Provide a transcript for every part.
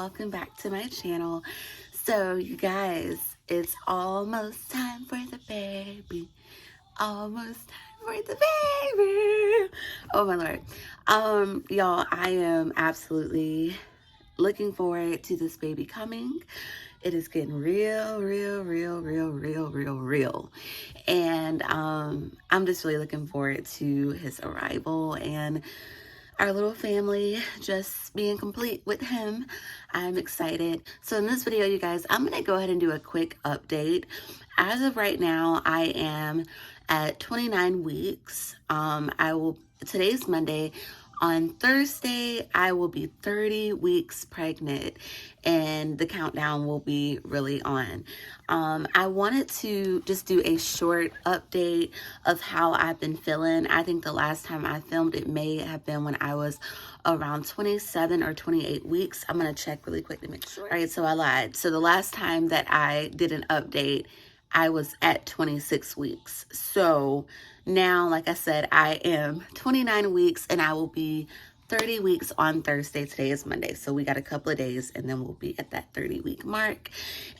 welcome back to my channel. So you guys, it's almost time for the baby. Almost time for the baby. Oh my Lord. Y'all, I am absolutely looking forward to this baby coming. It is getting real. And I'm just really looking forward to his arrival and our little family just being complete with him. I'm excited. So in this video, you guys, I'm going to go ahead and do a quick update. As of right now, I am at 29 weeks. Today's Monday. On Thursday, I will be 30 weeks pregnant and the countdown will be really on. I wanted to just do a short update of how I've been feeling. I think the last time I filmed it may have been when I was around 27 or 28 weeks. I'm going to check really quick to make sure. All right, so I lied. So the last time that I did an update, I was at 26 weeks. So now, like I said, I am 29 weeks and I will be 30 weeks on Thursday. Today is Monday. So we got a couple of days and then we'll be at that 30-week mark.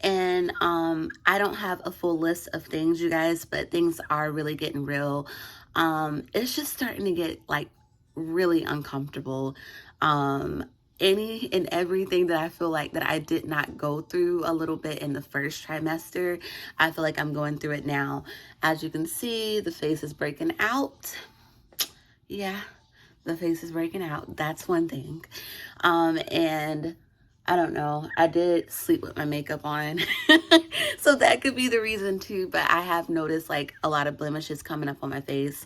And I don't have a full list of things, you guys, but things are really getting real. It's just starting to get like really uncomfortable. Any and everything that I feel like that I did not go through a little bit in the first trimester, I feel like I'm going through it now. As you can see, the face is breaking out. Yeah, the face is breaking out. That's one thing. And I don't know. I did sleep with my makeup on. So that could be the reason too. But I have noticed like a lot of blemishes coming up on my face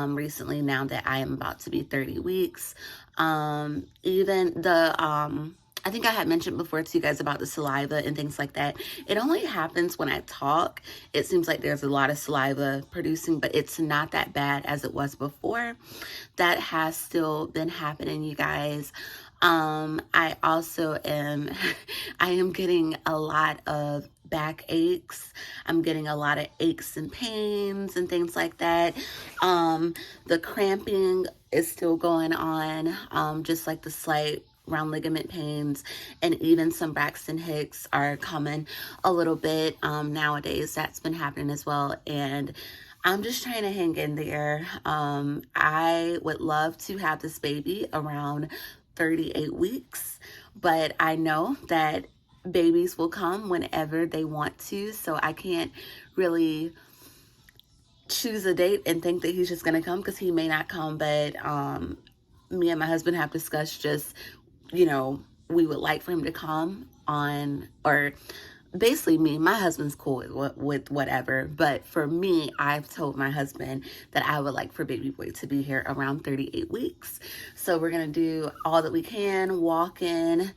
recently now that I am about to be 30 weeks. Even the, I think I had mentioned before to you guys about the saliva and things like that. It only happens when I talk. It seems like there's a lot of saliva producing, but it's not that bad as it was before. That has still been happening, you guys. I also am, I am getting a lot of back aches. I'm getting a lot of aches and pains and things like that. The cramping is still going on, just like the slight round ligament pains, and even some Braxton Hicks are coming a little bit nowadays. That's been happening as well. And I'm just trying to hang in there. I would love to have this baby around 38 weeks, but I know that babies will come whenever they want to, so I can't really choose a date and think that he's just gonna come, because he may not come. But me and my husband have discussed just, you know, we would like for him to come on, or basically my husband's cool with whatever, but for me, I've told my husband that I would like for baby boy to be here around 38 weeks. So we're gonna do all that we can, walking,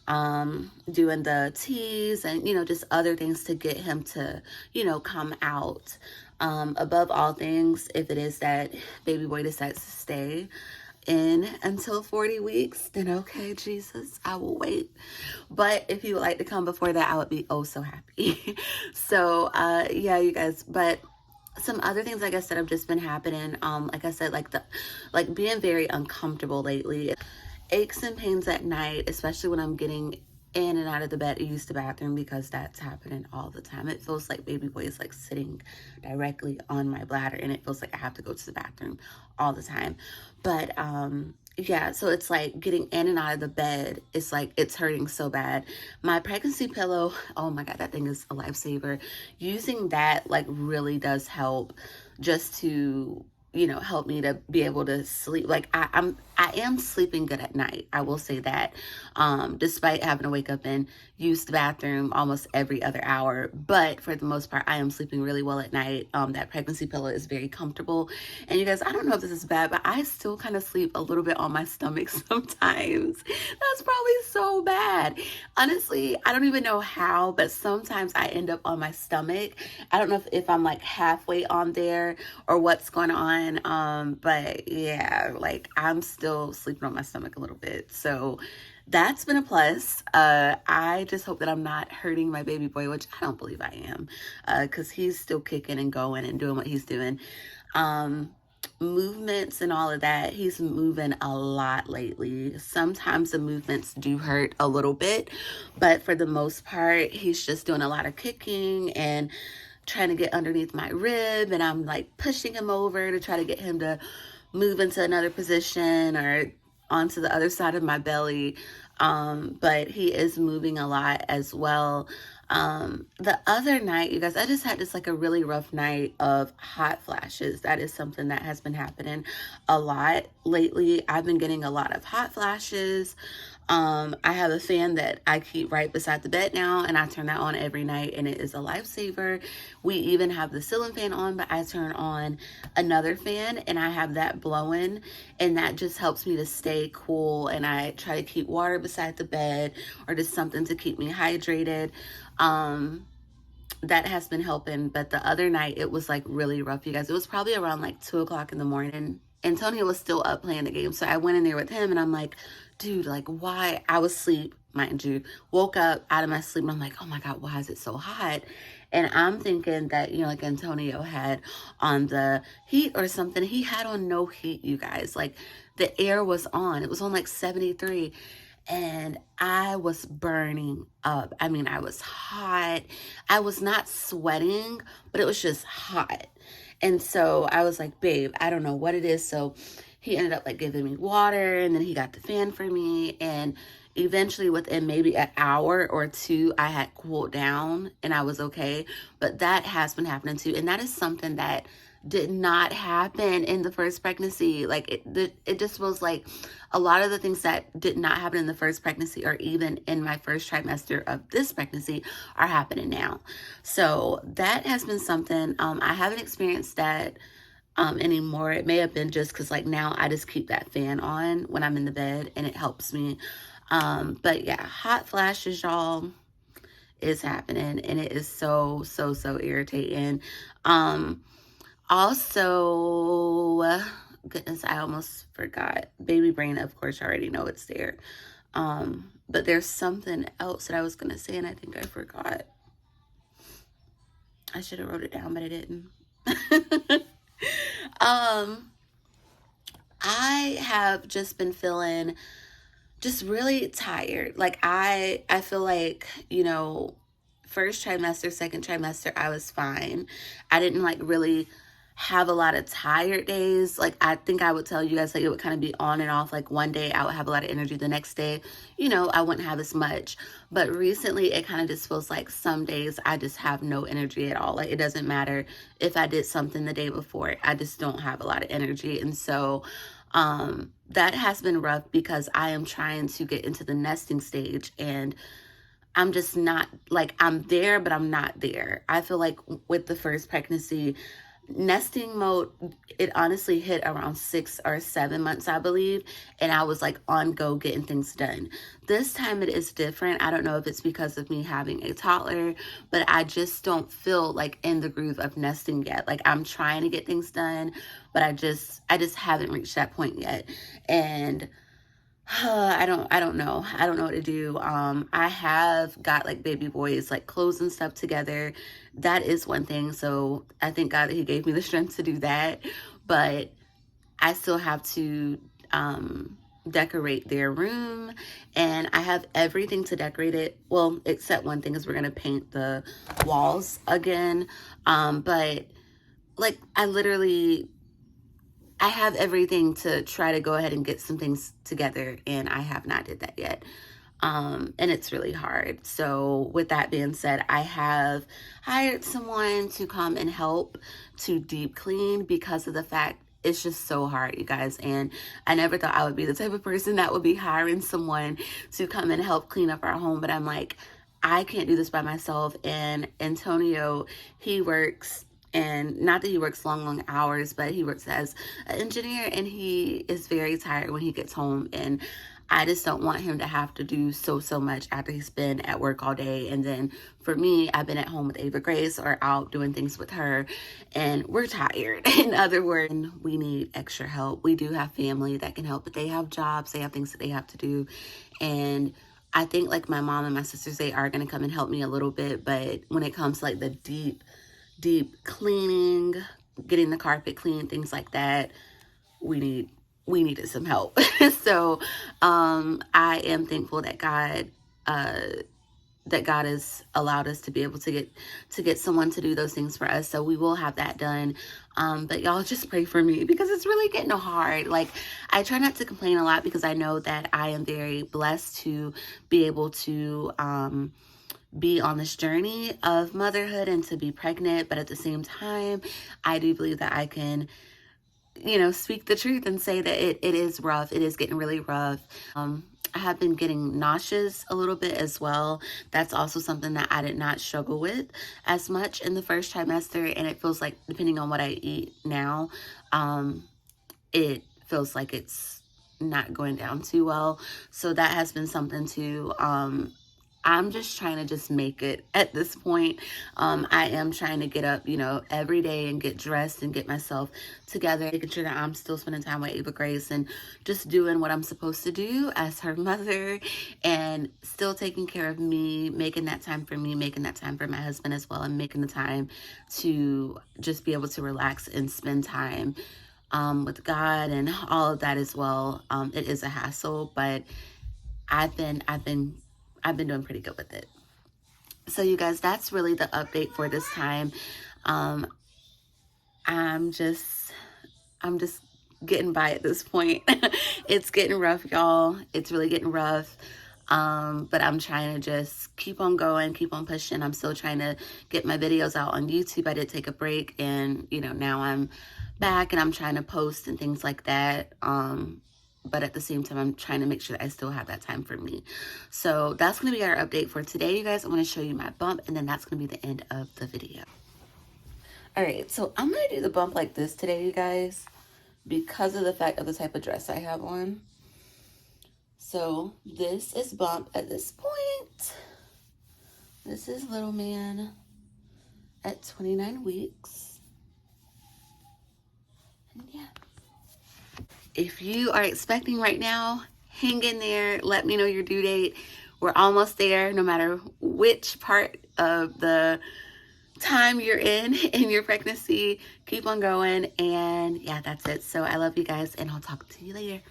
doing the teas, and, you know, just other things to get him to, you know, come out. Above all things, if it is that baby boy decides to stay in until 40 weeks, then okay, Jesus, I will wait. But if you would like to come before that, I would be oh so happy. So yeah, you guys. But some other things, like I said, have just been happening. Like I said, like being very uncomfortable lately. Aches and pains at night, especially when I'm getting in and out of the bed to use the bathroom, because that's happening all the time. It feels like baby boy is like sitting directly on my bladder, and it feels like I have to go to the bathroom all the time. But yeah, so it's like getting in and out of the bed, it's like it's hurting so bad. My pregnancy pillow, oh my God, that thing is a lifesaver. Using that like really does help, just to, you know, help me to be able to sleep. Like I am sleeping good at night. I will say that, despite having to wake up and use the bathroom almost every other hour. But for the most part, I am sleeping really well at night. That pregnancy pillow is very comfortable. And you guys, I don't know if this is bad, but I still kind of sleep a little bit on my stomach sometimes. That's probably so bad. Honestly, I don't even know how, but sometimes I end up on my stomach. I don't know if I'm like halfway on there or what's going on. But yeah, like I'm still sleeping on my stomach a little bit. So that's been a plus. I just hope that I'm not hurting my baby boy, which I don't believe I am, because he's still kicking and going and doing what he's doing. movements and all of that, he's moving a lot lately. Sometimes the movements do hurt a little bit, but for the most part, he's just doing a lot of kicking and trying to get underneath my rib, and I'm like pushing him over to try to get him to move into another position or onto the other side of my belly. But he is moving a lot as well. The other night, you guys, I just had this like a really rough night of hot flashes. That is something that has been happening a lot lately. I've been getting a lot of hot flashes. I have a fan that I keep right beside the bed now, and I turn that on every night, and it is a lifesaver. We even have the ceiling fan on, but I turn on another fan, and I have that blowing, and that just helps me to stay cool, and I try to keep water beside the bed or just something to keep me hydrated. That has been helping, but the other night it was like really rough, you guys. It was probably around like 2 o'clock in the morning. Antonio was still up playing the game, so I went in there with him, and I'm like, dude, like, why? I was asleep, mind you, woke up out of my sleep, and I'm like, oh my God, why is it so hot? And I'm thinking that, you know, like Antonio had on the heat or something. He had on no heat, you guys. Like, the air was on. It was on like 73. And I was burning up. I mean, I was hot. I was not sweating, but it was just hot. And so I was like, babe, I don't know what it is. So he ended up like giving me water, and then he got the fan for me. And eventually within maybe an hour or two, I had cooled down and I was okay. But that has been happening too. And that is something that did not happen in the first pregnancy. Like it just was like a lot of the things that did not happen in the first pregnancy or even in my first trimester of this pregnancy are happening now. So that has been something. I haven't experienced that anymore. It may have been just because like now I just keep that fan on when I'm in the bed and it helps me. But yeah, hot flashes, y'all, is happening, and it is so irritating. Also, goodness, I almost forgot. Baby brain, of course, you already know it's there. But there's something else that I was going to say, and I think I forgot. I should have wrote it down, but I didn't. I have just been feeling just really tired. Like I feel like, you know, first trimester, second trimester, I was fine. I didn't like really have a lot of tired days. Like I think I would tell you guys like it would kind of be on and off. Like one day I would have a lot of energy, the next day, you know, I wouldn't have as much. But recently it kind of just feels like some days I just have no energy at all. Like it doesn't matter if I did something the day before, I just don't have a lot of energy. And so that has been rough because I am trying to get into the nesting stage, and I'm just not, like, I'm there, but I'm not there. I feel like with the first pregnancy, nesting mode, it honestly hit around 6 or 7 months, I believe, and I was like on go getting things done. This time it is different. I don't know if it's because of me having a toddler, but I just don't feel like in the groove of nesting yet. Like I'm trying to get things done, but I just haven't reached that point yet. And I don't know. I don't know what to do. I have got like baby boys, like clothes and stuff together. That is one thing. So I thank God that he gave me the strength to do that. But I still have to decorate their room, and I have everything to decorate it. Well, except one thing is we're going to paint the walls again. But like I have everything to try to go ahead and get some things together, and I have not did that yet. And it's really hard. So with that being said, I have hired someone to come and help to deep clean because of the fact it's just so hard, you guys. And I never thought I would be the type of person that would be hiring someone to come and help clean up our home. But I'm like, I can't do this by myself. And Antonio, he works, and not that he works long hours, but he works as an engineer, and he is very tired when he gets home. And I just don't want him to have to do so much after he's been at work all day. And then for me, I've been at home with Ava Grace or out doing things with her, and we're tired. In other words, we need extra help. We do have family that can help, but they have jobs, they have things that they have to do. And I think like my mom and my sisters, they are going to come and help me a little bit. But when it comes to like the deep cleaning, getting the carpet clean, things like that. We needed some help. So I am thankful that God has allowed us to be able to get someone to do those things for us. So we will have that done. But y'all just pray for me because it's really getting hard. Like, I try not to complain a lot because I know that I am very blessed to be able to be on this journey of motherhood and to be pregnant. But at the same time, I do believe that I can, speak the truth and say that it is rough. It is getting really rough. I have been getting nauseous a little bit as well. That's also something that I did not struggle with as much in the first trimester. And it feels like, depending on what I eat now, it feels like it's not going down too well. So that has been something to I'm just trying to just make it at this point. I am trying to get up, every day and get dressed and get myself together, making sure that I'm still spending time with Ava Grace and just doing what I'm supposed to do as her mother and still taking care of me, making that time for me, making that time for my husband as well, and making the time to just be able to relax and spend time with God and all of that as well. It is a hassle, but I've been doing pretty good with it. So you guys, that's really the update for this time. I'm just getting by at this point. It's getting rough, y'all. It's really getting rough. But I'm trying to just keep on going, keep on pushing. I'm still trying to get my videos out on YouTube. I did take a break, and now I'm back and I'm trying to post and things like that. But at the same time, I'm trying to make sure that I still have that time for me. So that's going to be our update for today, you guys. I want to show you my bump, and then that's going to be the end of the video. All right, so I'm going to do the bump like this today, you guys, because of the fact of the type of dress I have on. So this is bump at this point. This is little man at 29 weeks. And yeah. If you are expecting right now, hang in there. Let me know your due date. We're almost there, no matter which part of the time you're in your pregnancy. Keep on going. And yeah, that's it. So I love you guys, and I'll talk to you later.